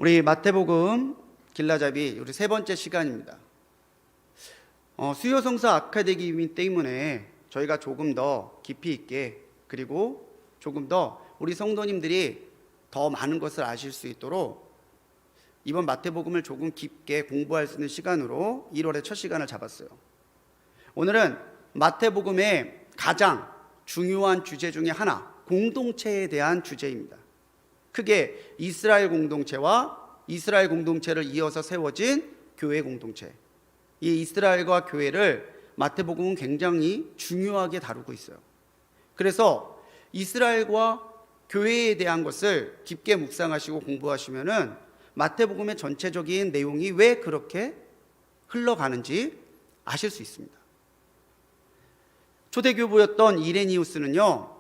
우리 마태복음 길라잡이 우리 세 번째 시간입니다. 수요성서 아카데미 때문에 저희가 조금 더 깊이 있게, 그리고 조금 더 우리 성도님들이 더 많은 것을 아실 수 있도록 이번 마태복음을 조금 깊게 공부할 수 있는 시간으로 1월의 첫 시간을 잡았어요. 오늘은 마태복음의 가장 중요한 주제 중에 하나, 공동체에 대한 주제입니다. 크게 이스라엘 공동체와 이스라엘 공동체를 이어서 세워진 교회 공동체, 이 이스라엘과 교회를 마태복음은 굉장히 중요하게 다루고 있어요. 그래서 이스라엘과 교회에 대한 것을 깊게 묵상하시고 공부하시면은 마태복음의 전체적인 내용이 왜 그렇게 흘러가는지 아실 수 있습니다. 초대교부였던 이레니우스는요,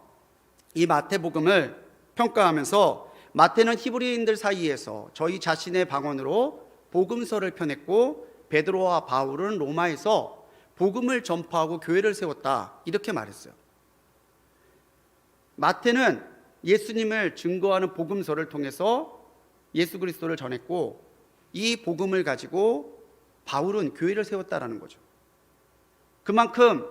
이 마태복음을 평가하면서 마태는 히브리인들 사이에서 저희 자신의 방언으로 복음서를 펴냈고 베드로와 바울은 로마에서 복음을 전파하고 교회를 세웠다, 이렇게 말했어요. 마태는 예수님을 증거하는 복음서를 통해서 예수 그리스도를 전했고, 이 복음을 가지고 바울은 교회를 세웠다라는 거죠. 그만큼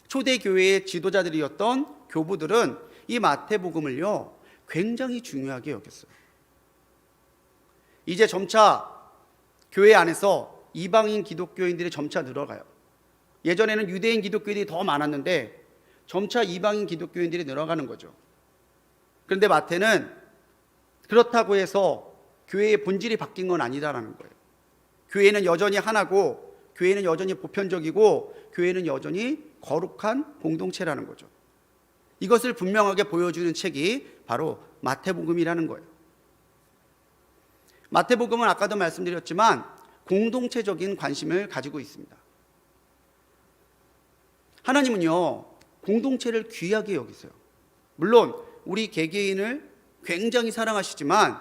초대교회의 지도자들이었던 교부들은 이 마태복음을요 굉장히 중요하게 여겼어요. 이제 점차 교회 안에서 이방인 기독교인들이 점차 늘어가요. 예전에는 유대인 기독교인들이 더 많았는데 점차 이방인 기독교인들이 늘어가는 거죠. 그런데 마태는 그렇다고 해서 교회의 본질이 바뀐 건 아니다라는 거예요. 교회는 여전히 하나고, 교회는 여전히 보편적이고, 교회는 여전히 거룩한 공동체라는 거죠. 이것을 분명하게 보여주는 책이 바로 마태복음이라는 거예요. 마태복음은 아까도 말씀드렸지만 공동체적인 관심을 가지고 있습니다. 하나님은요 공동체를 귀하게 여기세요. 물론 우리 개개인을 굉장히 사랑하시지만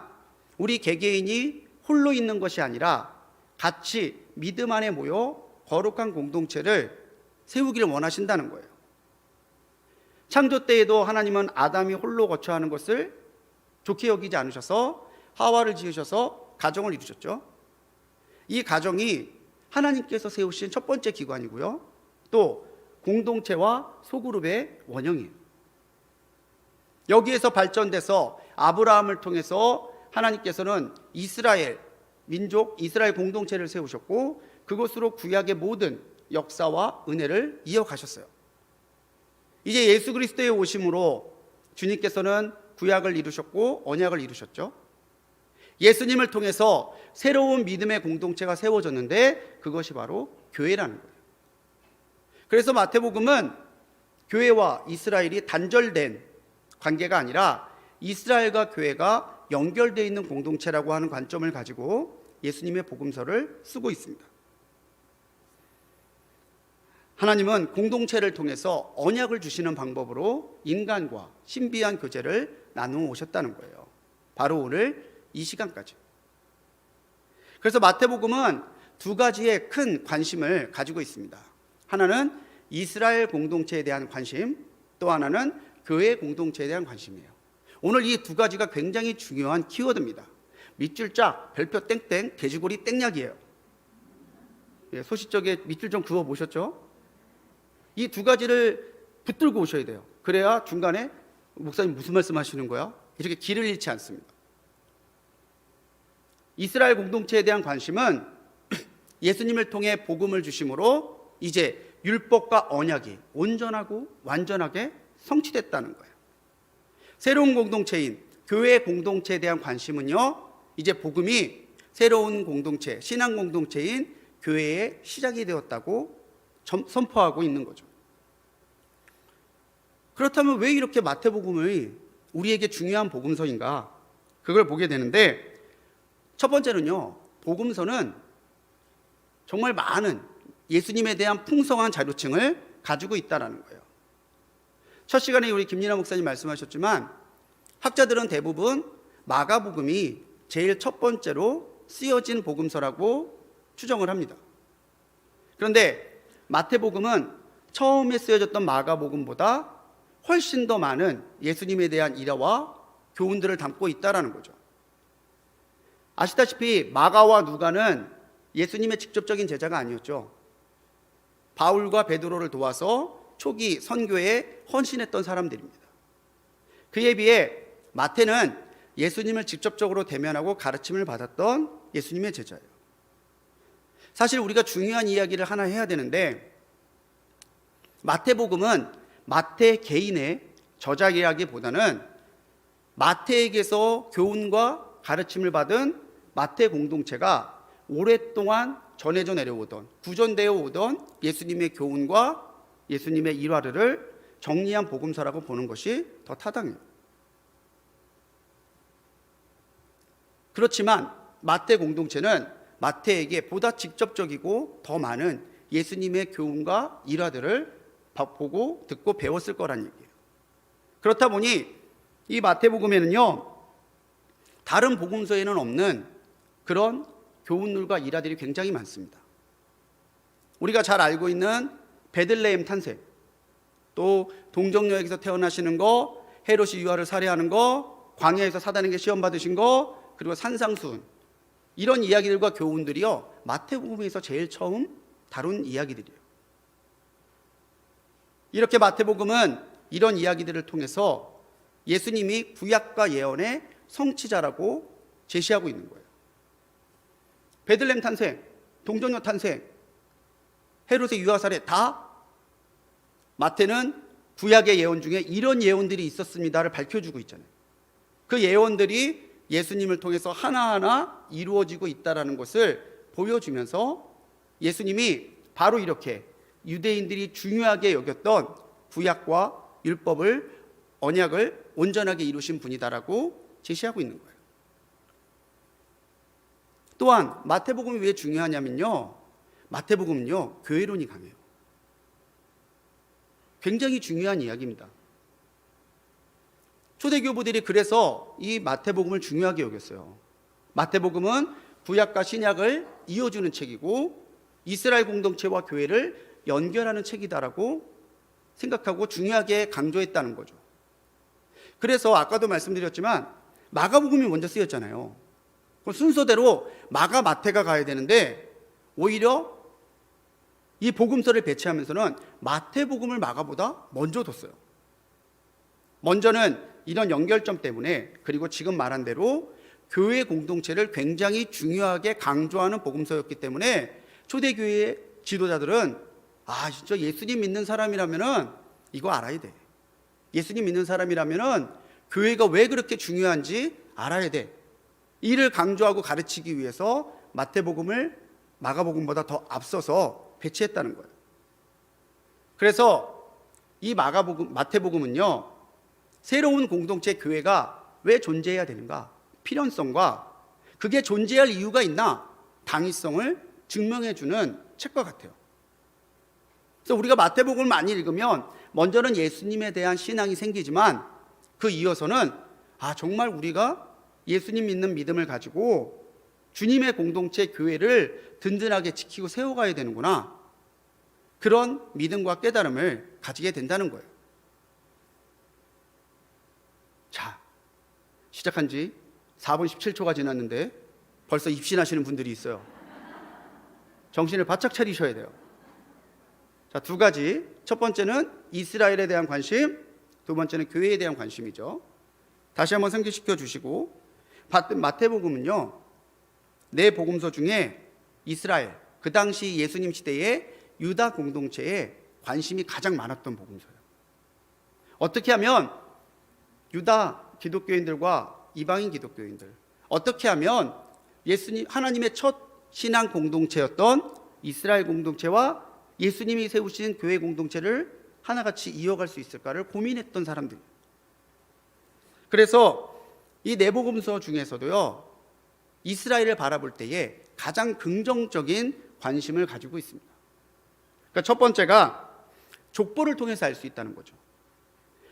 우리 개개인이 홀로 있는 것이 아니라 같이 믿음 안에 모여 거룩한 공동체를 세우기를 원하신다는 거예요. 창조 때에도 하나님은 아담이 홀로 거처하는 것을 좋게 여기지 않으셔서 하와를 지으셔서 가정을 이루셨죠. 이 가정이 하나님께서 세우신 첫 번째 기관이고요, 또 공동체와 소그룹의 원형이에요. 여기에서 발전돼서 아브라함을 통해서 하나님께서는 이스라엘 민족, 이스라엘 공동체를 세우셨고, 그것으로 구약의 모든 역사와 은혜를 이어가셨어요. 이제 예수 그리스도의 오심으로 주님께서는 구약을 이루셨고 언약을 이루셨죠. 예수님을 통해서 새로운 믿음의 공동체가 세워졌는데 그것이 바로 교회라는 거예요. 그래서 마태복음은 교회와 이스라엘이 단절된 관계가 아니라 이스라엘과 교회가 연결되어 있는 공동체라고 하는 관점을 가지고 예수님의 복음서를 쓰고 있습니다. 하나님은 공동체를 통해서 언약을 주시는 방법으로 인간과 신비한 교제를 나누어 오셨다는 거예요. 바로 오늘 이 시간까지. 그래서 마태복음은 두 가지의 큰 관심을 가지고 있습니다. 하나는 이스라엘 공동체에 대한 관심, 또 하나는 교회 공동체에 대한 관심이에요. 오늘 이 두 가지가 굉장히 중요한 키워드입니다. 밑줄 짝, 별표 땡땡, 돼지고리 땡약이에요. 소시적에 밑줄 좀 그어 보셨죠? 이 두 가지를 붙들고 오셔야 돼요. 그래야 중간에 목사님 무슨 말씀 하시는 거야? 이렇게 길을 잃지 않습니다. 이스라엘 공동체에 대한 관심은 예수님을 통해 복음을 주심으로 이제 율법과 언약이 온전하고 완전하게 성취됐다는 거예요. 새로운 공동체인 교회 공동체에 대한 관심은요, 이제 복음이 새로운 공동체, 신앙 공동체인 교회의 시작이 되었다고 선포하고 있는 거죠. 그렇다면 왜 이렇게 마태복음이 우리에게 중요한 복음서인가? 그걸 보게 되는데, 첫 번째는요, 복음서는 정말 많은 예수님에 대한 풍성한 자료층을 가지고 있다는 거예요. 첫 시간에 우리 김진아 목사님 말씀하셨지만 학자들은 대부분 마가복음이 제일 첫 번째로 쓰여진 복음서라고 추정을 합니다. 그런데 마태복음은 처음에 쓰여졌던 마가복음보다 훨씬 더 많은 예수님에 대한 일화와 교훈들을 담고 있다는 거죠. 아시다시피 마가와 누가는 예수님의 직접적인 제자가 아니었죠. 바울과 베드로를 도와서 초기 선교에 헌신했던 사람들입니다. 그에 비해 마태는 예수님을 직접적으로 대면하고 가르침을 받았던 예수님의 제자예요. 사실 우리가 중요한 이야기를 하나 해야 되는데, 마태복음은 마태 개인의 저작이라기보다는 마태에게서 교훈과 가르침을 받은 마태 공동체가 오랫동안 전해져 내려오던, 구전되어 오던 예수님의 교훈과 예수님의 일화를 정리한 복음서라고 보는 것이 더 타당해요. 그렇지만 마태 공동체는 마태에게 보다 직접적이고 더 많은 예수님의 교훈과 일화들을 보고 듣고 배웠을 거란 얘기예요. 그렇다 보니 이 마태복음에는요, 다른 복음서에는 없는 그런 교훈들과 일화들이 굉장히 많습니다. 우리가 잘 알고 있는 베들레헴 탄생, 또 동정녀에게서 태어나시는 거, 헤롯이 유아를 살해하는 거, 광야에서 사단에게 시험 받으신 거, 그리고 산상수훈, 이런 이야기들과 교훈들이요, 마태복음에서 제일 처음 다룬 이야기들이에요. 이렇게 마태복음은 이런 이야기들을 통해서 예수님이 구약과 예언의 성취자라고 제시하고 있는 거예요. 베들레헴 탄생, 동정녀 탄생, 헤롯의 유아 살해, 다 마태는 구약의 예언 중에 이런 예언들이 있었습니다를 밝혀주고 있잖아요. 그 예언들이 예수님을 통해서 하나하나 이루어지고 있다는 것을 보여주면서 예수님이 바로 이렇게 유대인들이 중요하게 여겼던 구약과 율법을, 언약을 온전하게 이루신 분이다라고 제시하고 있는 거예요. 또한 마태복음이 왜 중요하냐면요, 마태복음은요, 교회론이 강해요. 굉장히 중요한 이야기입니다. 초대교부들이 그래서 이 마태복음을 중요하게 여겼어요. 마태복음은 구약과 신약을 이어주는 책이고 이스라엘 공동체와 교회를 연결하는 책이다라고 생각하고 중요하게 강조했다는 거죠. 그래서 아까도 말씀드렸지만 마가복음이 먼저 쓰였잖아요. 순서대로 마가, 마태가 가야 되는데 오히려 이 복음서를 배치하면서는 마태복음을 마가보다 먼저 뒀어요. 먼저는 이런 연결점 때문에, 그리고 지금 말한 대로 교회 공동체를 굉장히 중요하게 강조하는 복음서였기 때문에 초대교회의 지도자들은 진짜 예수님 믿는 사람이라면은 이거 알아야 돼. 예수님 믿는 사람이라면은 교회가 왜 그렇게 중요한지 알아야 돼. 이를 강조하고 가르치기 위해서 마태복음을 마가복음보다 더 앞서서 배치했다는 거예요. 그래서 이 마태복음은요, 새로운 공동체 교회가 왜 존재해야 되는가, 필연성과 그게 존재할 이유가 있나, 당위성을 증명해주는 책과 같아요. 그래서 우리가 마태복음을 많이 읽으면 먼저는 예수님에 대한 신앙이 생기지만 그 이어서는 정말 우리가 예수님 믿는 믿음을 가지고 주님의 공동체 교회를 든든하게 지키고 세워가야 되는구나, 그런 믿음과 깨달음을 가지게 된다는 거예요. 자, 시작한 지 4분 17초가 지났는데 벌써 입신하시는 분들이 있어요. 정신을 바짝 차리셔야 돼요. 자, 두 가지. 첫 번째는 이스라엘에 대한 관심, 두 번째는 교회에 대한 관심이죠. 다시 한번 상기시켜 주시고, 마태복음은요, 네 복음서 중에 이스라엘, 그 당시 예수님 시대의 유다 공동체에 관심이 가장 많았던 복음서예요. 어떻게 하면 유다 기독교인들과 이방인 기독교인들, 어떻게 하면 예수님, 하나님의 첫 신앙 공동체였던 이스라엘 공동체와 예수님이 세우신 교회 공동체를 하나같이 이어갈 수 있을까를 고민했던 사람들. 그래서 이 네 복음서 중에서도요, 이스라엘을 바라볼 때에 가장 긍정적인 관심을 가지고 있습니다. 그러니까 첫 번째가 족보를 통해서 알 수 있다는 거죠.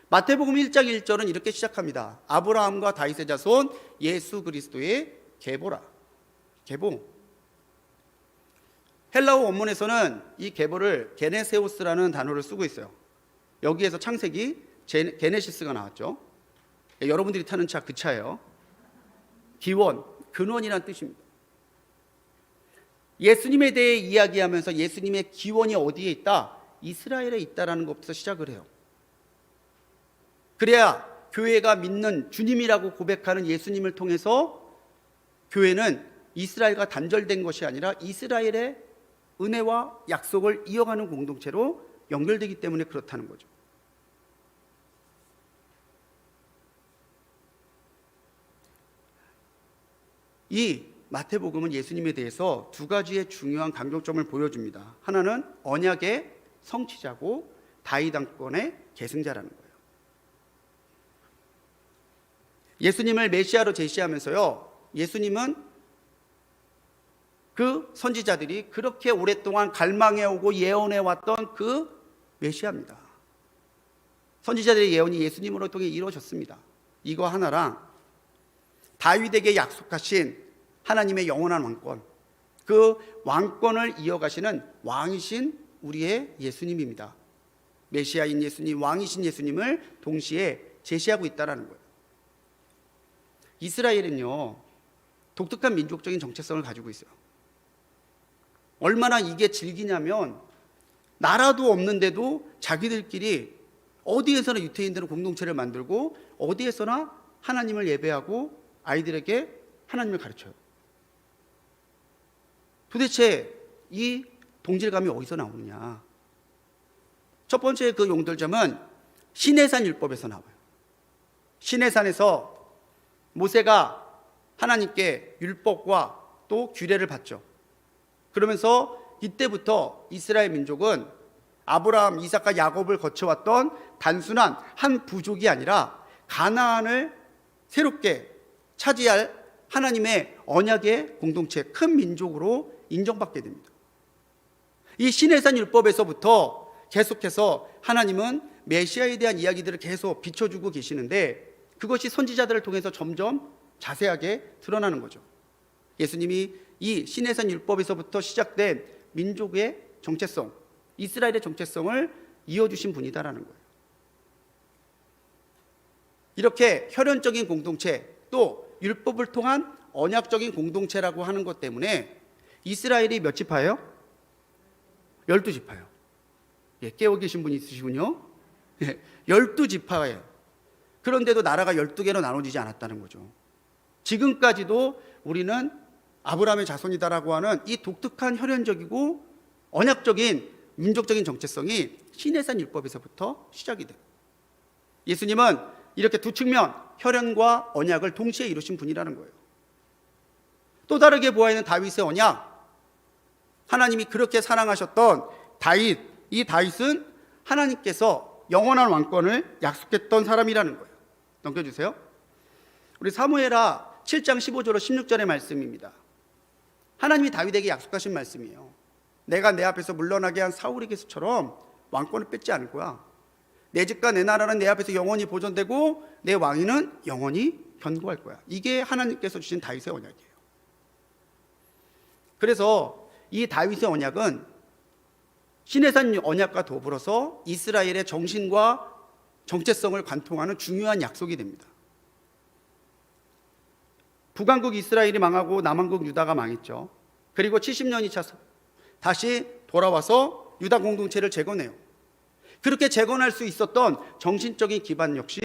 마태복음 1장 1절은 이렇게 시작합니다. 아브라함과 다윗의 자손 예수 그리스도의 계보라. 계보. 헬라어 원문에서는 이 계보를 게네세우스라는 단어를 쓰고 있어요. 여기에서 창세기 게네시스가 나왔죠. 여러분들이 타는 차, 그 차예요. 기원, 근원이란 뜻입니다. 예수님에 대해 이야기하면서 예수님의 기원이 어디에 있다? 이스라엘에 있다라는 것부터 시작을 해요. 그래야 교회가 믿는 주님이라고 고백하는 예수님을 통해서 교회는 이스라엘과 단절된 것이 아니라 이스라엘의 은혜와 약속을 이어가는 공동체로 연결되기 때문에 그렇다는 거죠. 이 마태복음은 예수님에 대해서 두 가지의 중요한 강조점을 보여줍니다. 하나는 언약의 성취자고 다윗 왕권의 계승자라는 거예요. 예수님을 메시아로 제시하면서요, 예수님은 그 선지자들이 그렇게 오랫동안 갈망해오고 예언해왔던 그 메시아입니다. 선지자들의 예언이 예수님으로 통해 이루어졌습니다. 이거 하나랑 다윗에게 약속하신 하나님의 영원한 왕권, 그 왕권을 이어가시는 왕이신 우리의 예수님입니다. 메시아인 예수님, 왕이신 예수님을 동시에 제시하고 있다는 거예요. 이스라엘은요, 독특한 민족적인 정체성을 가지고 있어요. 얼마나 이게 질기냐면 나라도 없는데도 자기들끼리 어디에서나 유태인들은 공동체를 만들고 어디에서나 하나님을 예배하고 아이들에게 하나님을 가르쳐요. 도대체 이 동질감이 어디서 나오느냐? 첫 번째 그 용돌점은 시내산 율법에서 나와요. 시내산에서 모세가 하나님께 율법과 또 규례를 받죠. 그러면서 이때부터 이스라엘 민족은 아브라함, 이삭과 야곱을 거쳐왔던 단순한 한 부족이 아니라 가나안을 새롭게 차지할 하나님의 언약의 공동체, 큰 민족으로 인정받게 됩니다. 이 시내산 율법에서부터 계속해서 하나님은 메시아에 대한 이야기들을 계속 비춰주고 계시는데 그것이 선지자들을 통해서 점점 자세하게 드러나는 거죠. 예수님이 이 시내산 율법에서부터 시작된 민족의 정체성, 이스라엘의 정체성을 이어주신 분이다라는 거예요. 이렇게 혈연적인 공동체, 또 율법을 통한 언약적인 공동체라고 하는 것 때문에 이스라엘이 몇 지파예요? 12지파예요. 예, 깨어 계신 분이 있으시군요. 예, 12지파예요. 그런데도 나라가 12개로 나눠지지 않았다는 거죠. 지금까지도 우리는 아브라함의 자손이다라고 하는 이 독특한 혈연적이고 언약적인 민족적인 정체성이 시내산 율법에서부터 시작이 돼요. 예수님은 이렇게 두 측면, 혈연과 언약을 동시에 이루신 분이라는 거예요. 또 다르게 보아야 다윗의 언약, 하나님이 그렇게 사랑하셨던 다윗, 이 다윗은 하나님께서 영원한 왕권을 약속했던 사람이라는 거예요. 넘겨주세요. 우리 사무엘하 7장 15절로 16절의 말씀입니다. 하나님이 다윗에게 약속하신 말씀이에요. 내가 내 앞에서 물러나게 한 사울에게서처럼 왕권을 뺏지 않을 거야. 내 집과 내 나라는 내 앞에서 영원히 보존되고 내 왕위는 영원히 견고할 거야. 이게 하나님께서 주신 다윗의 언약이에요. 그래서 이 다윗의 언약은 시내산 언약과 더불어서 이스라엘의 정신과 정체성을 관통하는 중요한 약속이 됩니다. 북왕국 이스라엘이 망하고 남왕국 유다가 망했죠. 그리고 70년이 차서 다시 돌아와서 유다 공동체를 재건해요. 그렇게 재건할 수 있었던 정신적인 기반 역시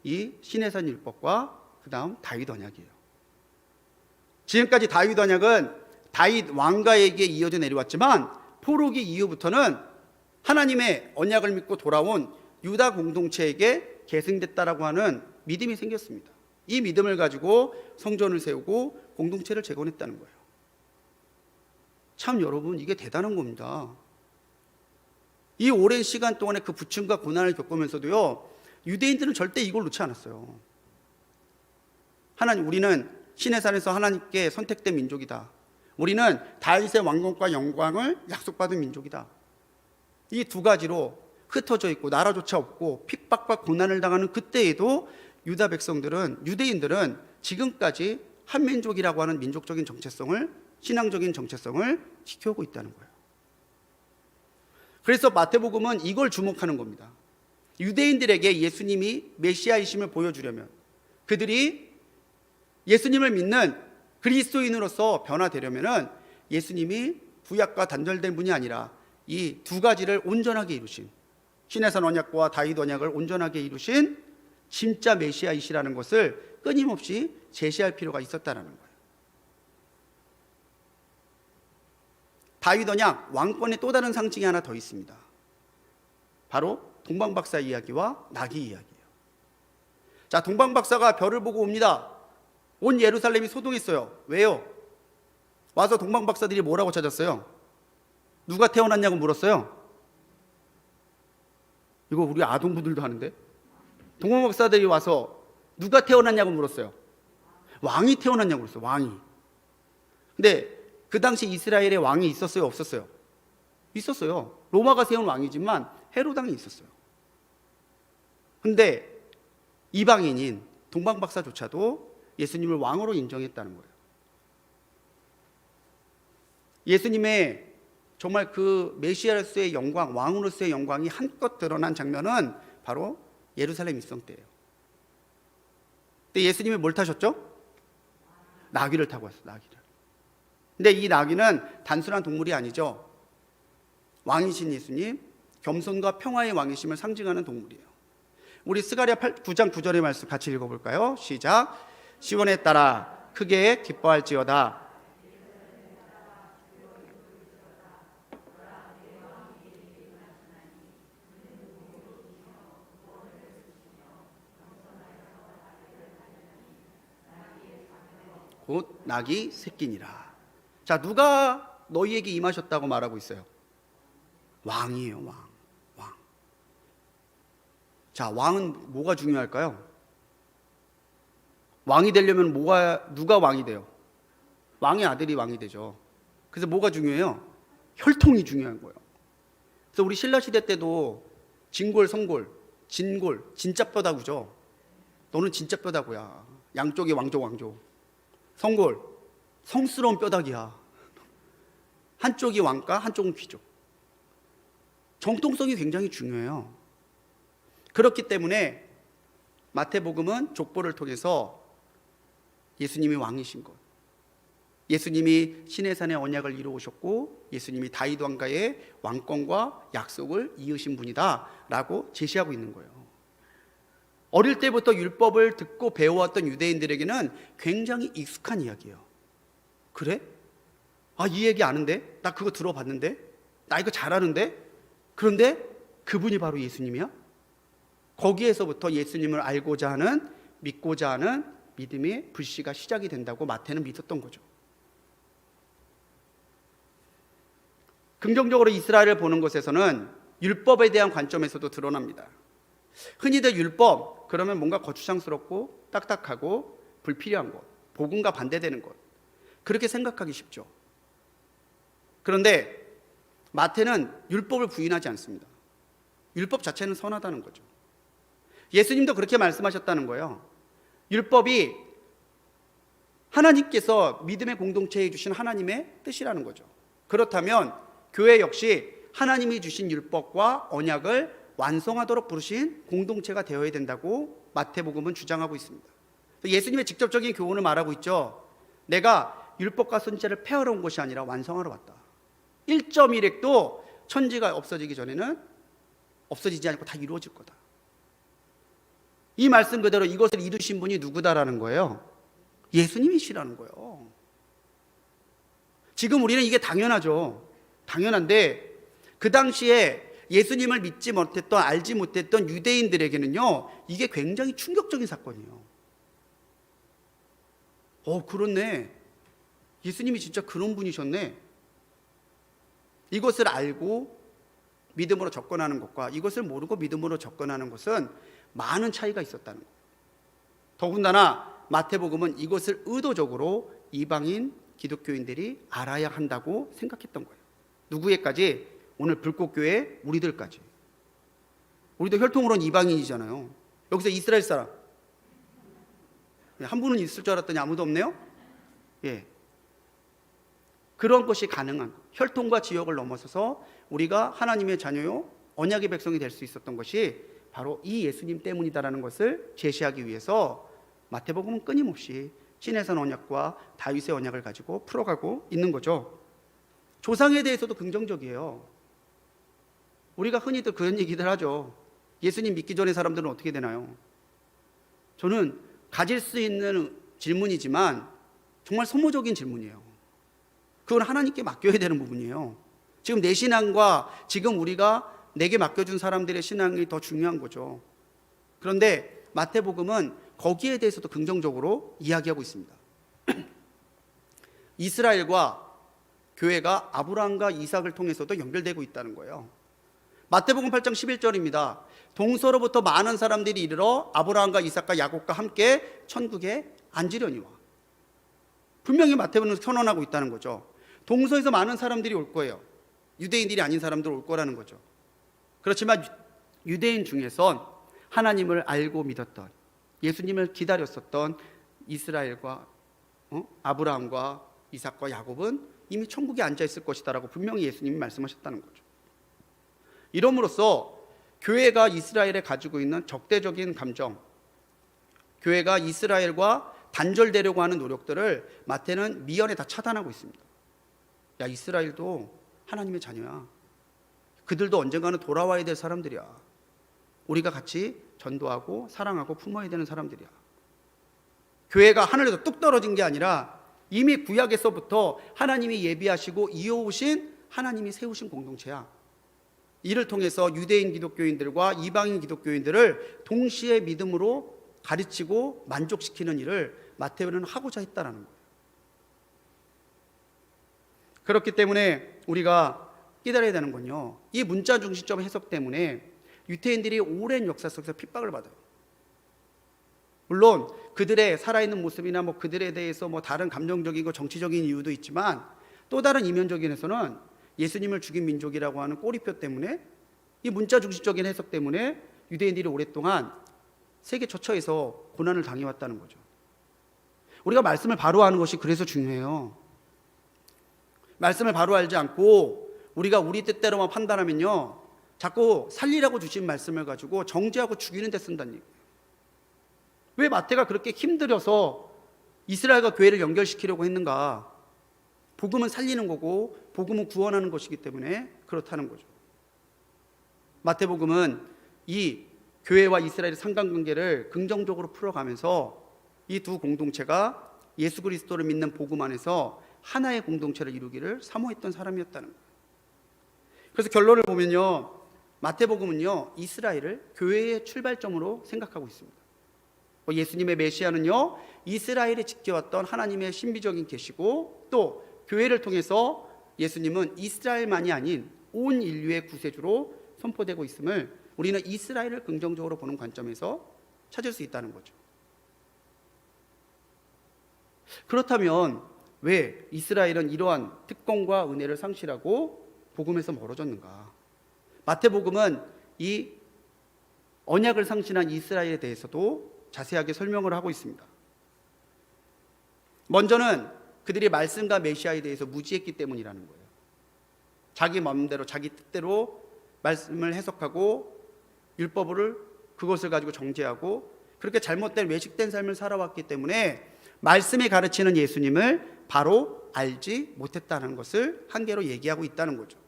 이 시내산 율법과 그 다음 다윗 언약이에요. 지금까지 다윗 언약은 다윗 왕가에게 이어져 내려왔지만 포로기 이후부터는 하나님의 언약을 믿고 돌아온 유다 공동체에게 계승됐다라고 하는 믿음이 생겼습니다. 이 믿음을 가지고 성전을 세우고 공동체를 재건했다는 거예요. 참 여러분, 이게 대단한 겁니다. 이 오랜 시간 동안에 그 부침과 고난을 겪으면서도요, 유대인들은 절대 이걸 놓지 않았어요. 하나님, 우리는 시내산에서 하나님께 선택된 민족이다. 우리는 다윗의 왕권과 영광을 약속받은 민족이다. 이 두 가지로 흩어져 있고 나라조차 없고 핍박과 고난을 당하는 그때에도 유다 백성들은, 유대인들은 지금까지 한민족이라고 하는 민족적인 정체성을, 신앙적인 정체성을 지켜오고 있다는 거예요. 그래서 마태복음은 이걸 주목하는 겁니다. 유대인들에게 예수님이 메시아이심을 보여주려면, 그들이 예수님을 믿는 그리스도인으로서 변화되려면은 예수님이 구약과 단절된 분이 아니라 이 두 가지를 온전하게 이루신, 신해산 언약과 다윗 언약을 온전하게 이루신 진짜 메시아이시라는 것을 끊임없이 제시할 필요가 있었다는 거예요. 다윗 언약, 왕권의 또 다른 상징이 하나 더 있습니다. 바로 동방박사 이야기와 나귀 이야기예요. 자, 동방박사가 별을 보고 옵니다. 온 예루살렘이 소동했어요. 왜요? 와서 동방박사들이 뭐라고 찾았어요? 누가 태어났냐고 물었어요. 이거 우리 아동부들도 하는데. 동방박사들이 와서 누가 태어났냐고 물었어요. 왕이 태어났냐고 물었어요. 왕이. 근데 그 당시 이스라엘에 왕이 있었어요, 없었어요? 있었어요. 로마가 세운 왕이지만 헤롯 왕이 있었어요. 근데 이방인인 동방박사조차도 예수님을 왕으로 인정했다는 거예요. 예수님의 정말 그 메시아로서의 영광, 왕으로서의 영광이 한껏 드러난 장면은 바로 예루살렘 입성 때예요. 근데 예수님이 뭘 타셨죠? 나귀를 타고 왔어요. 나귀를. 근데 이 나귀는 단순한 동물이 아니죠. 왕이신 예수님, 겸손과 평화의 왕이심을 상징하는 동물이에요. 우리 스가랴 9장 9절의 말씀 같이 읽어볼까요? 시작. 시온에 따라 크게 기뻐할지어다. 곧 낙이 새끼니라. 자, 누가 너희에게 임하셨다고 말하고 있어요? 왕이에요. 왕. 자, 왕은 뭐가 중요할까요? 왕이 되려면 누가 왕이 돼요? 왕의 아들이 왕이 되죠. 그래서 뭐가 중요해요? 혈통이 중요한 거예요. 그래서 우리 신라시대 때도 진골, 성골, 진골, 진짜 뼈다구죠. 너는 진짜 뼈다구야. 양쪽이 왕조. 성골, 성스러운 뼈다귀야. 한쪽이 왕가, 한쪽은 귀족. 정통성이 굉장히 중요해요. 그렇기 때문에 마태복음은 족보를 통해서 예수님이 왕이신 것, 예수님이 시내산의 언약을 이루오셨고 예수님이 다윗 왕가의 왕권과 약속을 이으신 분이다 라고 제시하고 있는 거예요. 어릴 때부터 율법을 듣고 배워왔던 유대인들에게는 굉장히 익숙한 이야기예요. 그래? 아, 이 얘기 아는데? 나 그거 들어봤는데? 나 이거 잘 아는데? 그런데 그분이 바로 예수님이야? 거기에서부터 예수님을 알고자 하는, 믿고자 하는 믿음의 불씨가 시작이 된다고 마태는 믿었던 거죠. 긍정적으로 이스라엘을 보는 것에서는 율법에 대한 관점에서도 드러납니다. 흔히들 율법, 그러면 뭔가 거추장스럽고 딱딱하고 불필요한 것, 복음과 반대되는 것, 그렇게 생각하기 쉽죠. 그런데 마태는 율법을 부인하지 않습니다. 율법 자체는 선하다는 거죠. 예수님도 그렇게 말씀하셨다는 거예요. 율법이 하나님께서 믿음의 공동체에 주신 하나님의 뜻이라는 거죠. 그렇다면 교회 역시 하나님이 주신 율법과 언약을 완성하도록 부르신 공동체가 되어야 된다고 마태복음은 주장하고 있습니다. 예수님의 직접적인 교훈을 말하고 있죠. 내가 율법과 선지자를 폐하러 온 것이 아니라 완성하러 왔다. 1.1획도 천지가 없어지기 전에는 없어지지 않고 다 이루어질 거다. 이 말씀 그대로 이것을 이루신 분이 누구다라는 거예요? 예수님이시라는 거예요. 지금 우리는 이게 당연하죠. 당연한데 그 당시에 예수님을 믿지 못했던, 알지 못했던 유대인들에게는요, 이게 굉장히 충격적인 사건이에요. 그렇네. 예수님이 진짜 그런 분이셨네. 이것을 알고 믿음으로 접근하는 것과 이것을 모르고 믿음으로 접근하는 것은 많은 차이가 있었다는 거예요. 더군다나 마태복음은 이것을 의도적으로 이방인 기독교인들이 알아야 한다고 생각했던 거예요. 누구에까지? 오늘 불꽃교회 우리들까지. 우리도 혈통으로는 이방인이잖아요. 여기서 이스라엘 사람 한 분은 있을 줄 알았더니 아무도 없네요. 예, 그런 것이 가능한, 혈통과 지역을 넘어서서 우리가 하나님의 자녀요 언약의 백성이 될 수 있었던 것이 바로 이 예수님 때문이다라는 것을 제시하기 위해서 마태복음은 끊임없이 시내산 언약과 다윗의 언약을 가지고 풀어가고 있는 거죠. 조상에 대해서도 긍정적이에요. 우리가 흔히들 그런 얘기들 하죠. 예수님 믿기 전에 사람들은 어떻게 되나요? 저는 가질 수 있는 질문이지만 정말 소모적인 질문이에요. 그건 하나님께 맡겨야 되는 부분이에요. 지금 내 신앙과 지금 우리가 내게 맡겨준 사람들의 신앙이 더 중요한 거죠. 그런데 마태복음은 거기에 대해서도 긍정적으로 이야기하고 있습니다. 이스라엘과 교회가 아브라함과 이삭을 통해서도 연결되고 있다는 거예요. 마태복음 8장 11절입니다. 동서로부터 많은 사람들이 이르러 아브라함과 이삭과 야곱과 함께 천국에 앉으려니와. 분명히 마태복음은 선언하고 있다는 거죠. 동서에서 많은 사람들이 올 거예요. 유대인들이 아닌 사람들 올 거라는 거죠. 그렇지만 유대인 중에선 하나님을 알고 믿었던, 예수님을 기다렸었던 이스라엘과 아브라함과 이삭과 야곱은 이미 천국에 앉아 있을 것이다라고 분명히 예수님이 말씀하셨다는 거죠. 이러므로써 교회가 이스라엘에 가지고 있는 적대적인 감정, 교회가 이스라엘과 단절되려고 하는 노력들을 마태는 미연에 다 차단하고 있습니다. 야, 이스라엘도 하나님의 자녀야. 그들도 언젠가는 돌아와야 될 사람들이야. 우리가 같이 전도하고 사랑하고 품어야 되는 사람들이야. 교회가 하늘에서 뚝 떨어진 게 아니라 이미 구약에서부터 하나님이 예비하시고 이어오신 하나님이 세우신 공동체야. 이를 통해서 유대인 기독교인들과 이방인 기독교인들을 동시에 믿음으로 가르치고 만족시키는 일을 마태는 하고자 했다라는 거예요. 그렇기 때문에 우리가 깨달아야 되는 건요, 이 문자 중심적 해석 때문에 유대인들이 오랜 역사 속에서 핍박을 받아요. 물론 그들의 살아있는 모습이나 그들에 대해서 다른 감정적이고 정치적인 이유도 있지만, 또 다른 이면적인 에서는 예수님을 죽인 민족이라고 하는 꼬리표 때문에, 이 문자 중심적인 해석 때문에 유대인들이 오랫동안 세계 처처에서 고난을 당해왔다는 거죠. 우리가 말씀을 바로 아는 것이 그래서 중요해요. 말씀을 바로 알지 않고 우리가 우리 뜻대로만 판단하면요, 자꾸 살리라고 주신 말씀을 가지고 정죄하고 죽이는 데 쓴다는 얘기예요. 왜 마태가 그렇게 힘들여서 이스라엘과 교회를 연결시키려고 했는가? 복음은 살리는 거고 복음은 구원하는 것이기 때문에 그렇다는 거죠. 마태복음은 이 교회와 이스라엘의 상관관계를 긍정적으로 풀어가면서 이 두 공동체가 예수 그리스도를 믿는 복음 안에서 하나의 공동체를 이루기를 사모했던 사람이었다는 거예요. 그래서 결론을 보면요, 마태복음은요, 이스라엘을 교회의 출발점으로 생각하고 있습니다. 예수님의 메시아는요, 이스라엘이 지켜왔던 하나님의 신비적인 계시고, 또 교회를 통해서 예수님은 이스라엘만이 아닌 온 인류의 구세주로 선포되고 있음을 우리는 이스라엘을 긍정적으로 보는 관점에서 찾을 수 있다는 거죠. 그렇다면 왜 이스라엘은 이러한 특권과 은혜를 상실하고 복음에서 멀어졌는가? 마태복음은 이 언약을 상실한 이스라엘에 대해서도 자세하게 설명을 하고 있습니다. 먼저는 그들이 말씀과 메시아에 대해서 무지했기 때문이라는 거예요. 자기 마음대로 자기 뜻대로 말씀을 해석하고 율법을 그것을 가지고 정죄하고 그렇게 잘못된 외식된 삶을 살아왔기 때문에 말씀이 가르치는 예수님을 바로 알지 못했다는 것을 한계로 얘기하고 있다는 거죠.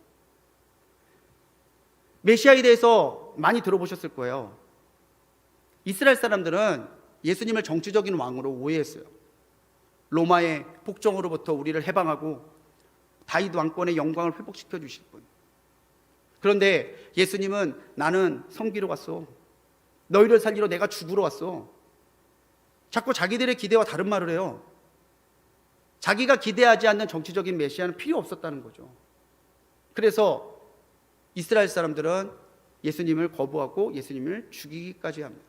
메시아에 대해서 많이 들어보셨을 거예요. 이스라엘 사람들은 예수님을 정치적인 왕으로 오해했어요. 로마의 복종으로부터 우리를 해방하고 다윗 왕권의 영광을 회복시켜 주실 분. 그런데 예수님은 나는 섬기러 왔어. 너희를 살리러 내가 죽으러 왔어. 자꾸 자기들의 기대와 다른 말을 해요. 자기가 기대하지 않는 정치적인 메시아는 필요 없었다는 거죠. 그래서 이스라엘 사람들은 예수님을 거부하고 예수님을 죽이기까지 합니다.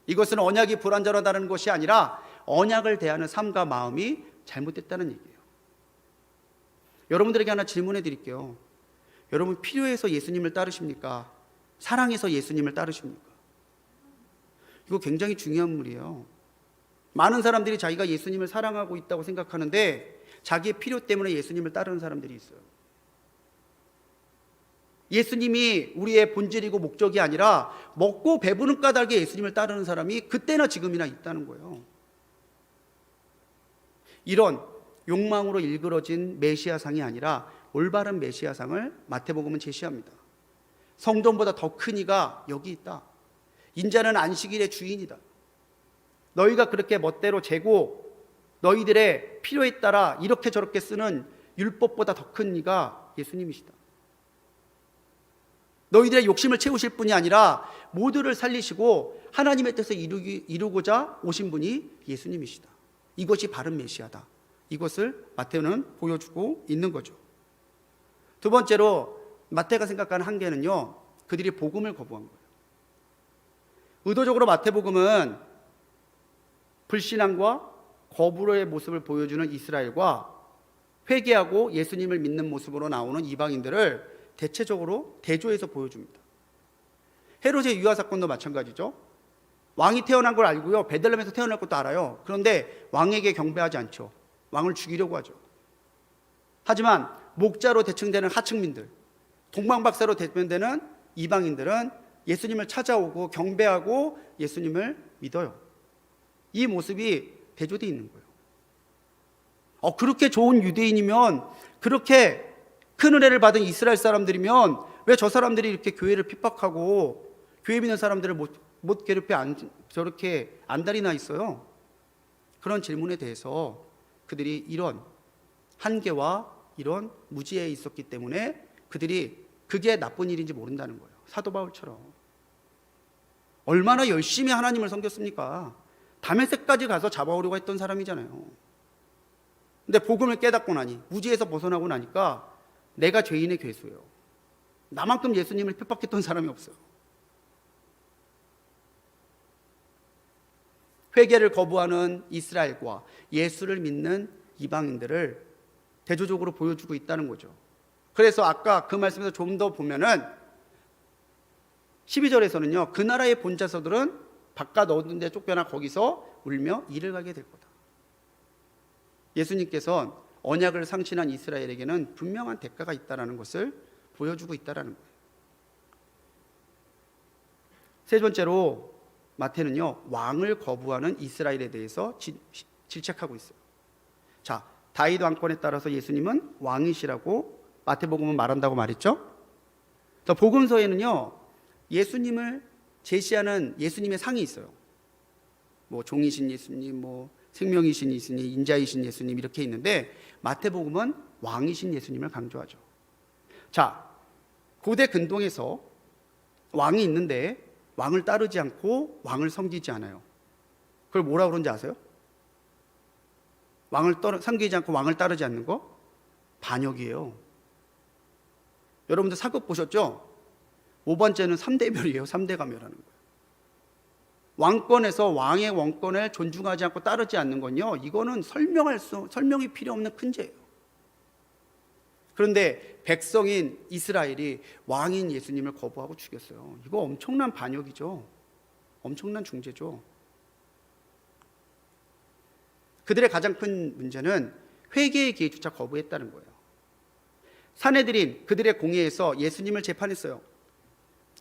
이것은 언약이 불완전하다는 것이 아니라 언약을 대하는 삶과 마음이 잘못됐다는 얘기예요. 여러분들에게 하나 질문해 드릴게요. 여러분 필요해서 예수님을 따르십니까? 사랑해서 예수님을 따르십니까? 이거 굉장히 중요한 물이에요. 많은 사람들이 자기가 예수님을 사랑하고 있다고 생각하는데 자기의 필요 때문에 예수님을 따르는 사람들이 있어요. 예수님이 우리의 본질이고 목적이 아니라 먹고 배부른 까닭에 예수님을 따르는 사람이 그때나 지금이나 있다는 거예요. 이런 욕망으로 일그러진 메시아상이 아니라 올바른 메시아상을 마태복음은 제시합니다. 성전보다 더 큰 이가 여기 있다. 인자는 안식일의 주인이다. 너희가 그렇게 멋대로 재고 너희들의 필요에 따라 이렇게 저렇게 쓰는 율법보다 더 큰 이가 예수님이시다. 너희들의 욕심을 채우실 뿐이 아니라 모두를 살리시고 하나님의 뜻을 이루고자 오신 분이 예수님이시다. 이것이 바른 메시아다. 이것을 마태는 보여주고 있는 거죠. 두 번째로 마태가 생각하는 한계는요, 그들이 복음을 거부한 거예요. 의도적으로 마태복음은 불신앙과 거부의 모습을 보여주는 이스라엘과 회개하고 예수님을 믿는 모습으로 나오는 이방인들을 대체적으로 대조해서 보여줍니다. 헤롯의 유아 사건도 마찬가지죠. 왕이 태어난 걸 알고요, 베들레헴에서 태어날 것도 알아요. 그런데 왕에게 경배하지 않죠. 왕을 죽이려고 하죠. 하지만 목자로 대칭되는 하층민들, 동방박사로 대변되는 이방인들은 예수님을 찾아오고 경배하고 예수님을 믿어요. 이 모습이 대조되어 있는 거예요. 그렇게 좋은 유대인이면, 그렇게 큰 은혜를 받은 이스라엘 사람들이면 왜 저 사람들이 이렇게 교회를 핍박하고 교회 믿는 사람들을 못 괴롭혀 저렇게 안달이 나 있어요? 그런 질문에 대해서 그들이 이런 한계와 이런 무지에 있었기 때문에 그들이 그게 나쁜 일인지 모른다는 거예요. 사도 바울처럼. 얼마나 열심히 하나님을 섬겼습니까? 다메섹까지 가서 잡아오려고 했던 사람이잖아요. 근데 복음을 깨닫고 나니, 무지에서 벗어나고 나니까 내가 죄인의 괴수예요. 나만큼 예수님을 핍박했던 사람이 없어요. 회개를 거부하는 이스라엘과 예수를 믿는 이방인들을 대조적으로 보여주고 있다는 거죠. 그래서 아까 그 말씀에서 좀 더 보면은 12절에서는요, 그 나라의 본자서들은 바깥 어두운 데 쫓겨나 거기서 울며 이를 가게 될 거다. 예수님께서는 언약을 상신한 이스라엘에게는 분명한 대가가 있다는 것을 보여주고 있다는 거예요. 세 번째로 마태는요, 왕을 거부하는 이스라엘에 대해서 질책하고 있어요. 자, 다윗 왕권에 따라서 예수님은 왕이시라고 마태복음은 말한다고 말했죠. 복음서에는요, 예수님을 제시하는 예수님의 상이 있어요. 뭐 종이신 예수님, 뭐 생명이신 예수님, 인자이신 예수님 이렇게 있는데 마태복음은 왕이신 예수님을 강조하죠. 자, 고대 근동에서 왕이 있는데 왕을 따르지 않고 왕을 섬기지 않아요. 그걸 뭐라 그런지 아세요? 왕을 섬기지 않고 왕을 따르지 않는 거? 반역이에요. 여러분들 사극 보셨죠? 5번째는 3대멸이에요. 3대가멸하는 거예요. 왕권에서 왕의 왕권을 존중하지 않고 따르지 않는 건요, 이거는 설명이 필요 없는 큰 죄예요. 그런데 백성인 이스라엘이 왕인 예수님을 거부하고 죽였어요. 이거 엄청난 반역이죠. 엄청난 중죄죠. 그들의 가장 큰 문제는 회개의 기회조차 거부했다는 거예요. 산헤드린 그들의 공회에서 예수님을 재판했어요.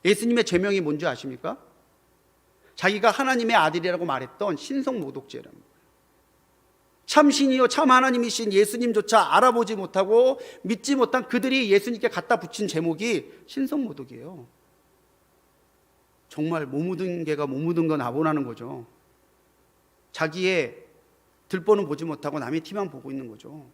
예수님의 죄명이 뭔지 아십니까? 자기가 하나님의 아들이라고 말했던 신성모독죄라는 거예요. 참 신이요 참 하나님이신 예수님조차 알아보지 못하고 믿지 못한 그들이 예수님께 갖다 붙인 제목이 신성모독이에요. 정말 못 묻은 개가 못 묻은 건 아보라는 거죠. 자기의 들보는 보지 못하고 남의 티만 보고 있는 거죠.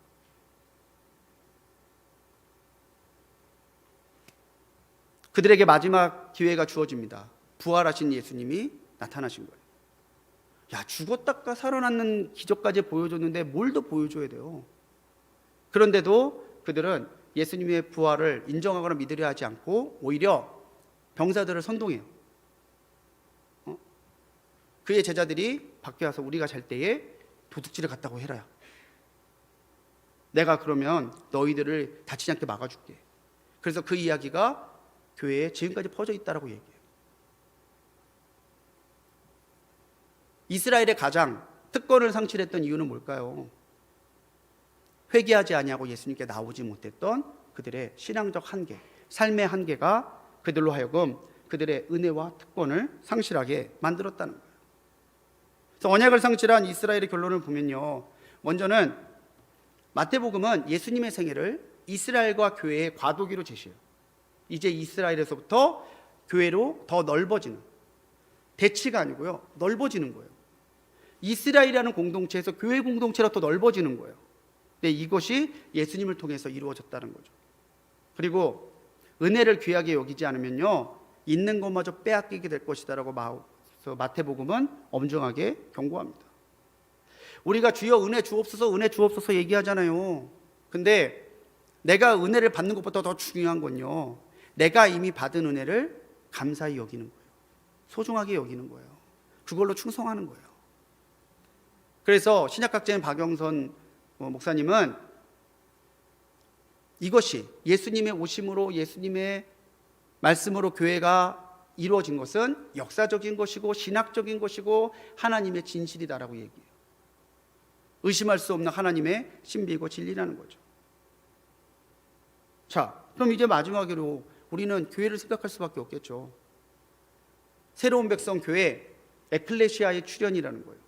그들에게 마지막 기회가 주어집니다. 부활하신 예수님이 나타나신 거예요. 야, 죽었다가 살아났는 기적까지 보여줬는데 뭘 더 보여줘야 돼요? 그런데도 그들은 예수님의 부활을 인정하거나 믿으려 하지 않고 오히려 병사들을 선동해요. 그의 제자들이 밖에 와서 우리가 잘 때에 도둑질을 갔다고 해라. 내가 그러면 너희들을 다치지 않게 막아줄게. 그래서 그 이야기가 교회에 지금까지 퍼져 있다라고 얘기해요. 이스라엘의 가장 특권을 상실했던 이유는 뭘까요? 회개하지 아니하고 예수님께 나오지 못했던 그들의 신앙적 한계, 삶의 한계가 그들로 하여금 그들의 은혜와 특권을 상실하게 만들었다는 거예요. 그래서 언약을 상실한 이스라엘의 결론을 보면요, 먼저는 마태복음은 예수님의 생애를 이스라엘과 교회의 과도기로 제시해요. 이제 이스라엘에서부터 교회로 더 넓어지는, 대치가 아니고요, 넓어지는 거예요. 이스라엘이라는 공동체에서 교회 공동체로 더 넓어지는 거예요. 근데 이것이 예수님을 통해서 이루어졌다는 거죠. 그리고 은혜를 귀하게 여기지 않으면요, 있는 것마저 빼앗기게 될 것이다라고 마태복음은 엄중하게 경고합니다. 우리가 주여 은혜 주옵소서 얘기하잖아요. 근데 내가 은혜를 받는 것보다 더 중요한 건요, 내가 이미 받은 은혜를 감사히 여기는 거예요. 소중하게 여기는 거예요. 그걸로 충성하는 거예요. 그래서 신약학자인 박영선 목사님은 이것이 예수님의 오심으로, 예수님의 말씀으로 교회가 이루어진 것은 역사적인 것이고 신학적인 것이고 하나님의 진실이다라고 얘기해요. 의심할 수 없는 하나님의 신비이고 진리라는 거죠. 자, 그럼 이제 마지막으로 우리는 교회를 생각할 수밖에 없겠죠. 새로운 백성 교회, 에클레시아의 출현이라는 거예요.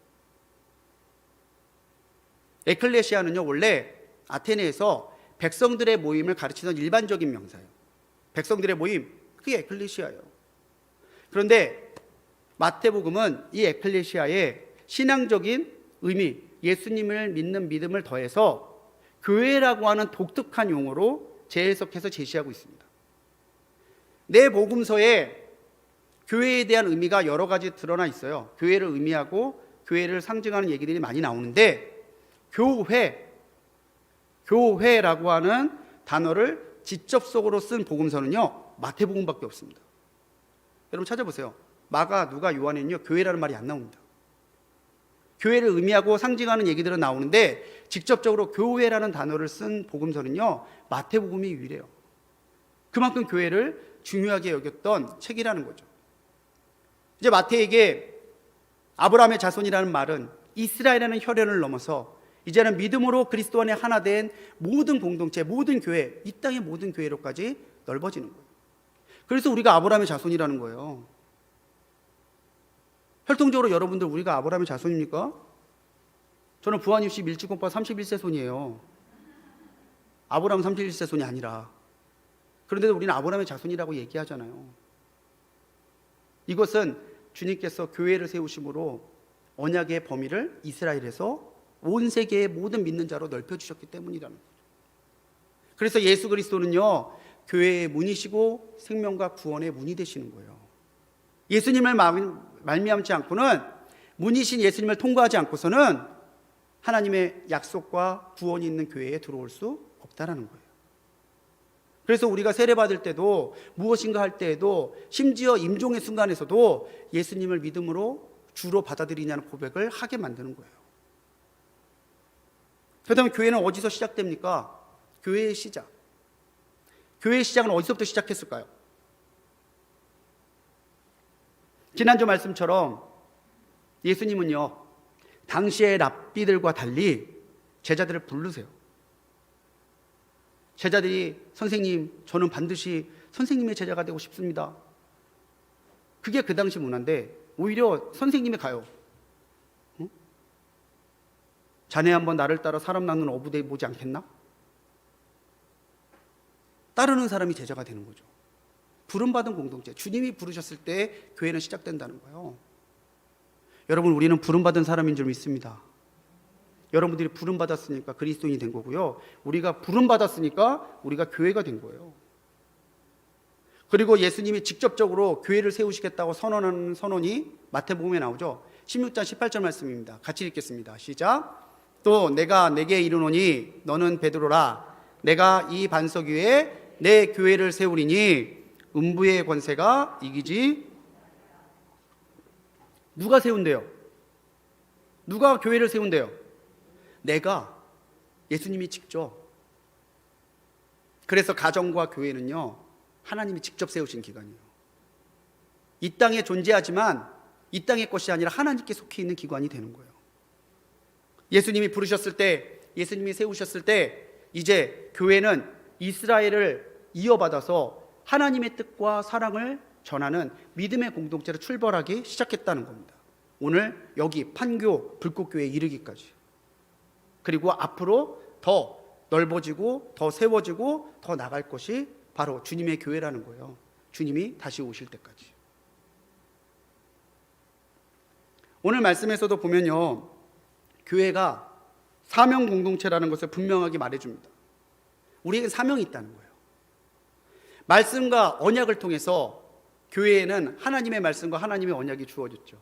에클레시아는요, 원래 아테네에서 백성들의 모임을 가르치는 일반적인 명사예요. 백성들의 모임, 그게 에클레시아예요. 그런데 마태복음은 이 에클레시아의 신앙적인 의미, 예수님을 믿는 믿음을 더해서 교회라고 하는 독특한 용어로 재해석해서 제시하고 있습니다. 내 복음서에 교회에 대한 의미가 여러 가지 드러나 있어요. 교회를 의미하고 교회를 상징하는 얘기들이 많이 나오는데, 교회라고 하는 단어를 직접적으로 쓴 복음서는요, 마태복음밖에 없습니다. 여러분 찾아보세요. 마가, 누가, 요한에는요, 교회라는 말이 안 나옵니다. 교회를 의미하고 상징하는 얘기들은 나오는데 직접적으로 교회라는 단어를 쓴 복음서는요, 마태복음이 유일해요. 그만큼 교회를 중요하게 여겼던 책이라는 거죠. 이제 마태에게 아브라함의 자손이라는 말은 이스라엘이라는 혈연을 넘어서 이제는 믿음으로 그리스도 안에 하나 된 모든 공동체, 모든 교회, 이 땅의 모든 교회로까지 넓어지는 거예요. 그래서 우리가 아브라함의 자손이라는 거예요. 혈통적으로 여러분들 우리가 아브라함의 자손입니까? 저는 부안 입시 밀치공파 31세 손이에요. 아브라함 31세 손이 아니라. 그런데도 우리는 아브라함의 자손이라고 얘기하잖아요. 이것은 주님께서 교회를 세우심으로 언약의 범위를 이스라엘에서 온 세계의 모든 믿는 자로 넓혀주셨기 때문이라는 거죠. 그래서 예수 그리스도는요, 교회의 문이시고 생명과 구원의 문이 되시는 거예요. 예수님을 말미암지 않고는, 문이신 예수님을 통과하지 않고서는 하나님의 약속과 구원이 있는 교회에 들어올 수 없다라는 거예요. 그래서 우리가 세례받을 때도, 무엇인가 할 때에도, 심지어 임종의 순간에서도 예수님을 믿음으로 주로 받아들이냐는 고백을 하게 만드는 거예요. 그렇다면 교회는 어디서 시작됩니까? 교회의 시작. 교회의 시작은 어디서부터 시작했을까요? 지난주 말씀처럼 예수님은요, 당시의 랍비들과 달리 제자들을 부르세요. 제자들이, 선생님, 저는 반드시 선생님의 제자가 되고 싶습니다. 그게 그 당시 문화인데 오히려 선생님이 가요. 응? 자네 한번 나를 따라 사람 낚는 어부대 보지 않겠나? 따르는 사람이 제자가 되는 거죠. 부름받은 공동체, 주님이 부르셨을 때 교회는 시작된다는 거예요. 여러분, 우리는 부름받은 사람인 줄 믿습니다. 여러분들이 부름받았으니까 그리스도인이 된 거고요, 우리가 부름받았으니까 우리가 교회가 된 거예요. 그리고 예수님이 직접적으로 교회를 세우시겠다고 선언하는 선언이 마태복음에 나오죠. 16장 18절 말씀입니다. 같이 읽겠습니다. 시작. 또 내가 내게 이르노니 너는 베드로라. 내가 이 반석 위에 내 교회를 세우리니 음부의 권세가 이기지. 누가 세운대요? 누가 교회를 세운대요? 내가, 예수님이 직접. 그래서 가정과 교회는요, 하나님이 직접 세우신 기관이에요. 이 땅에 존재하지만 이 땅의 것이 아니라 하나님께 속해 있는 기관이 되는 거예요. 예수님이 부르셨을 때, 예수님이 세우셨을 때 이제 교회는 이스라엘을 이어받아서 하나님의 뜻과 사랑을 전하는 믿음의 공동체로 출발하기 시작했다는 겁니다. 오늘 여기 판교 불꽃교회에 이르기까지. 그리고 앞으로 더 넓어지고 더 세워지고 더 나갈 것이 바로 주님의 교회라는 거예요. 주님이 다시 오실 때까지. 오늘 말씀에서도 보면요, 교회가 사명 공동체라는 것을 분명하게 말해줍니다. 우리에게 사명이 있다는 거예요. 말씀과 언약을 통해서 교회에는 하나님의 말씀과 하나님의 언약이 주어졌죠.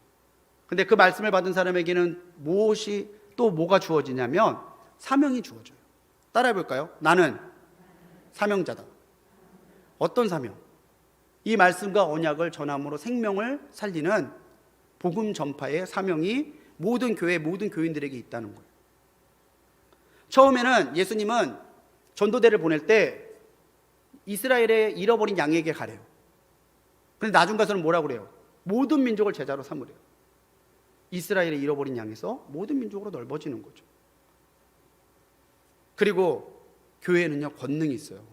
근데 그 말씀을 받은 사람에게는 무엇이 또 뭐가 주어지냐면 사명이 주어져요. 따라해 볼까요? 나는 사명자다. 어떤 사명? 이 말씀과 언약을 전함으로 생명을 살리는 복음 전파의 사명이 모든 교회, 모든 교인들에게 있다는 거예요. 처음에는 예수님은 전도대를 보낼 때 이스라엘의 잃어버린 양에게 가래요. 근데 나중 가서는 뭐라고 그래요? 모든 민족을 제자로 삼으래요. 이스라엘의 잃어버린 양에서 모든 민족으로 넓어지는 거죠. 그리고 교회는요, 권능이 있어요.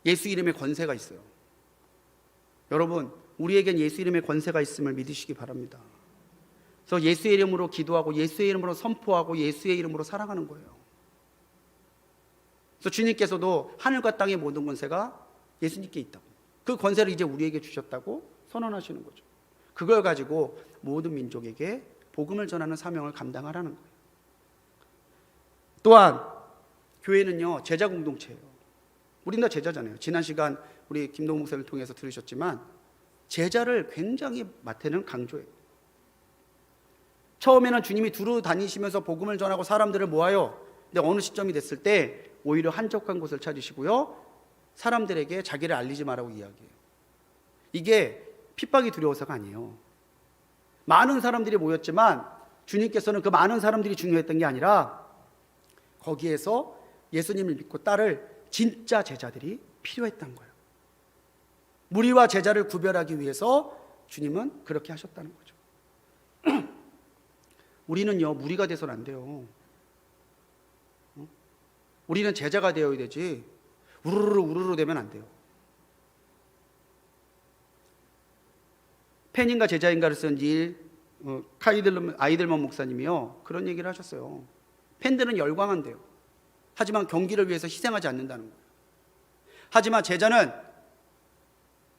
예수 이름의 권세가 있어요. 여러분, 우리에겐 예수 이름의 권세가 있음을 믿으시기 바랍니다. 그래서 예수의 이름으로 기도하고 예수의 이름으로 선포하고 예수의 이름으로 살아가는 거예요. 그래서 주님께서도 하늘과 땅의 모든 권세가 예수님께 있다고, 그 권세를 이제 우리에게 주셨다고 선언하시는 거죠. 그걸 가지고 모든 민족에게 복음을 전하는 사명을 감당하라는 거예요. 또한 교회는요, 제자 공동체예요. 우린 다 제자잖아요. 지난 시간 우리 김동욱 목사님을 통해서 들으셨지만 제자를 굉장히 마태는 강조해요. 처음에는 주님이 두루 다니시면서 복음을 전하고 사람들을 모아요. 근데 어느 시점이 됐을 때 오히려 한적한 곳을 찾으시고요, 사람들에게 자기를 알리지 말라고 이야기해요. 이게 핍박이 두려워서가 아니에요. 많은 사람들이 모였지만 주님께서는 그 많은 사람들이 중요했던 게 아니라 거기에서 예수님을 믿고 따를 진짜 제자들이 필요했던 거예요. 무리와 제자를 구별하기 위해서 주님은 그렇게 하셨다는 거죠. 우리는요, 무리가 돼서는 안 돼요. 우리는 제자가 되어야 되지 우르르 되면 안 돼요. 펜인가 제자인가를 쓴 아이들만 목사님이요, 그런 얘기를 하셨어요. 팬들은 열광한대요. 하지만 경기를 위해서 희생하지 않는다는 거예요. 하지만 제자는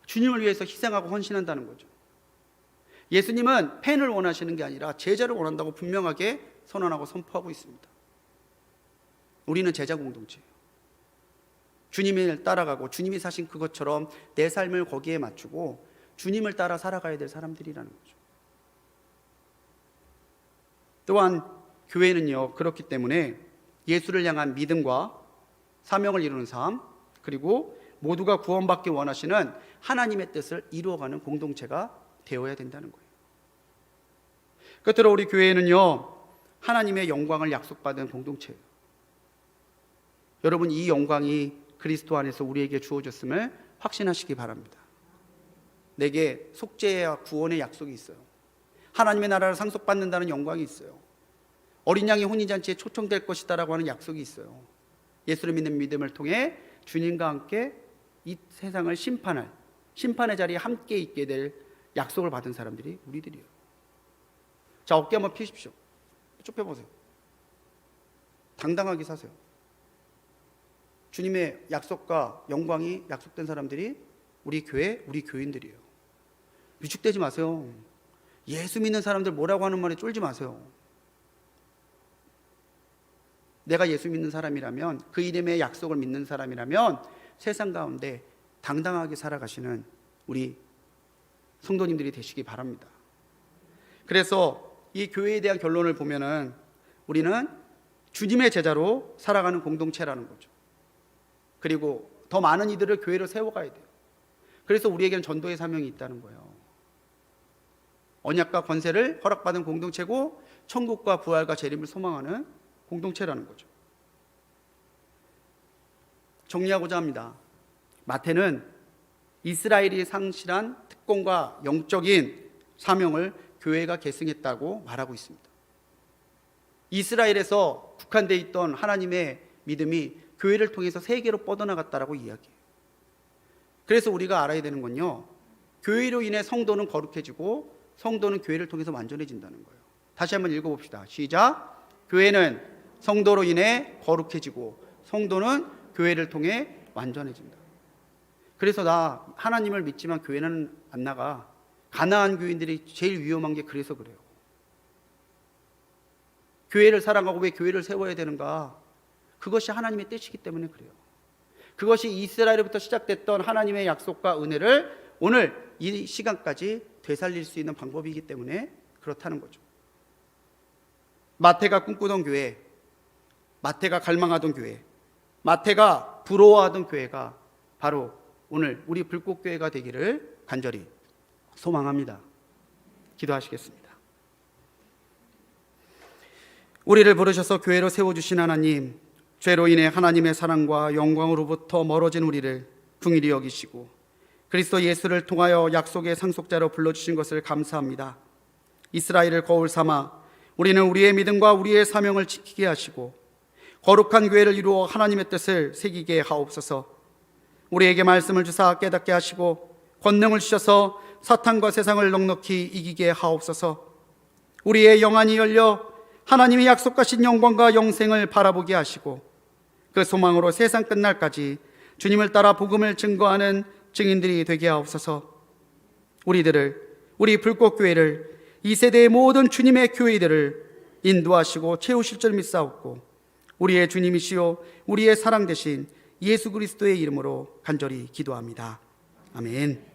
주님을 위해서 희생하고 헌신한다는 거죠. 예수님은 팬을 원하시는 게 아니라 제자를 원한다고 분명하게 선언하고 선포하고 있습니다. 우리는 제자 공동체예요. 주님을 따라가고 주님이 사신 그것처럼 내 삶을 거기에 맞추고 주님을 따라 살아가야 될 사람들이라는 거죠. 또한 교회는요, 그렇기 때문에 예수를 향한 믿음과 사명을 이루는 삶, 그리고 모두가 구원받기 원하시는 하나님의 뜻을 이루어가는 공동체가 되어야 된다는 거예요. 끝으로 우리 교회는요, 하나님의 영광을 약속받은 공동체예요. 여러분, 이 영광이 그리스도 안에서 우리에게 주어졌음을 확신하시기 바랍니다. 내게 속죄와 구원의 약속이 있어요. 하나님의 나라를 상속받는다는 영광이 있어요. 어린 양의 혼인잔치에 초청될 것이다라고 하는 약속이 있어요. 예수를 믿는 믿음을 통해 주님과 함께 이 세상을 심판할, 심판의 자리에 함께 있게 될 약속을 받은 사람들이 우리들이에요. 자, 어깨 한번 펴십시오. 쭉 펴보세요. 당당하게 사세요. 주님의 약속과 영광이 약속된 사람들이 우리 교회, 우리 교인들이에요. 위축되지 마세요. 예수 믿는 사람들 뭐라고 하는 말에 쫄지 마세요. 내가 예수 믿는 사람이라면, 그 이름의 약속을 믿는 사람이라면 세상 가운데 당당하게 살아가시는 우리 성도님들이 되시기 바랍니다. 그래서 이 교회에 대한 결론을 보면은 우리는 주님의 제자로 살아가는 공동체라는 거죠. 그리고 더 많은 이들을 교회로 세워가야 돼요. 그래서 우리에게는 전도의 사명이 있다는 거예요. 언약과 권세를 허락받은 공동체고 천국과 부활과 재림을 소망하는 공동체라는 거죠. 정리하고자 합니다. 마태는 이스라엘이 상실한 특권과 영적인 사명을 교회가 계승했다고 말하고 있습니다. 이스라엘에서 국한되어 있던 하나님의 믿음이 교회를 통해서 세계로 뻗어나갔다라고 이야기해요. 그래서 우리가 알아야 되는 건요, 교회로 인해 성도는 거룩해지고 성도는 교회를 통해서 완전해진다는 거예요. 다시 한번 읽어봅시다. 시작. 교회는 성도로 인해 거룩해지고 성도는 교회를 통해 완전해진다. 그래서 나 하나님을 믿지만 교회는 안 나가. 가나안 교인들이 제일 위험한 게 그래서 그래요. 교회를 사랑하고 왜 교회를 세워야 되는가? 그것이 하나님의 뜻이기 때문에 그래요. 그것이 이스라엘부터 시작됐던 하나님의 약속과 은혜를 오늘 이 시간까지 되살릴 수 있는 방법이기 때문에 그렇다는 거죠. 마태가 꿈꾸던 교회, 마태가 갈망하던 교회, 마태가 부러워하던 교회가 바로 오늘 우리 불꽃교회가 되기를 간절히 소망합니다. 기도하시겠습니다. 우리를 부르셔서 교회로 세워주신 하나님, 죄로 인해 하나님의 사랑과 영광으로부터 멀어진 우리를 긍휼히 여기시고 그리스도 예수를 통하여 약속의 상속자로 불러주신 것을 감사합니다. 이스라엘을 거울 삼아 우리는 우리의 믿음과 우리의 사명을 지키게 하시고 거룩한 교회를 이루어 하나님의 뜻을 새기게 하옵소서. 우리에게 말씀을 주사 깨닫게 하시고 권능을 주셔서 사탄과 세상을 넉넉히 이기게 하옵소서. 우리의 영안이 열려 하나님의 약속하신 영광과 영생을 바라보게 하시고 그 소망으로 세상 끝날까지 주님을 따라 복음을 증거하는 증인들이 되게 하옵소서. 우리 불꽃교회를 이 세대의 모든 주님의 교회들을 인도하시고 채우실 줄 믿사옵고 우리의 주님이시요 우리의 사랑 되신 예수 그리스도의 이름으로 간절히 기도합니다. 아멘.